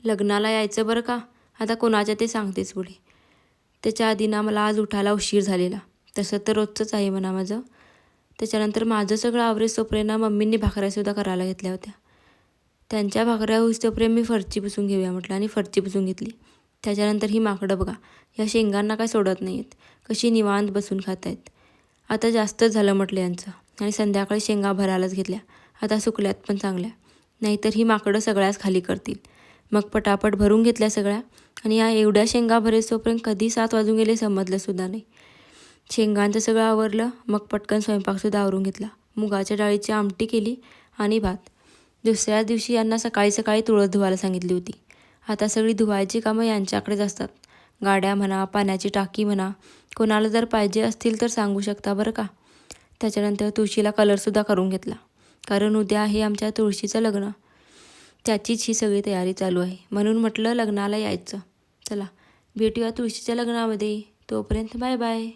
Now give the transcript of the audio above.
लग्नाला यायचं बरं का, आता कोणाच्या ते सांगतेच पुढे. त्याच्या आधी ना मला आज उठायला उशीर झालेला, तसं तर रोजचंच आहे म्हणा माझं. त्याच्यानंतर माझं सगळं आवरेस तोपर्यंत ना मम्मींनी भाकऱ्यासुद्धा करायला घेतल्या होत्या. त्यांच्या भाकऱ्या होईस तोपर्यंत मी फरची पुसून घेऊया म्हटलं आणि फरची पुसून घेतली. त्याच्यानंतर ही माकडं बघा, या शेंगांना काय सोडत नाही आहेत, कशी निवांत बसून खात आहेत. आता जास्तच झालं म्हटलं यांचं, आणि संध्याकाळी शेंगा भरायलाच घेतल्या. आता सुकल्यात पण चांगल्या, नाहीतर ही माकडं सगळ्याच खाली करतील. मग पटापट भरून घेतल्या सगळ्या, आणि या एवढ्या शेंगा भरेस्तोपर्यंत कधी 7 वाजून गेले समजलंसुद्धा नाही. शेंगांचं सगळं आवरलं, मग पटकन स्वयंपाकसुद्धा आवरून घेतला. मुगाच्या डाळीची आमटी केली आणि भात. दुसऱ्या दिवशी यांना सकाळी सकाळी तुळस धुवायला सांगितली होती. आता सगळी धुवायची कामं यांच्याकडेच असतात. गाड्या म्हणा, पाण्याची टाकी म्हणा, कोणाला जर पाहिजे असतील तर सांगू शकता बरं का. त्याच्यानंतर तुळशीला कलरसुद्धा करून घेतला, कारण उद्या आहे आमच्या तुळशीचं लग्न. त्याचीच ही सगळी तयारी चालू आहे, म्हणून म्हटलं लग्नाला यायचं. चला भेटूया तुळशीच्या लग्नामध्ये. तोपर्यंत बाय बाय.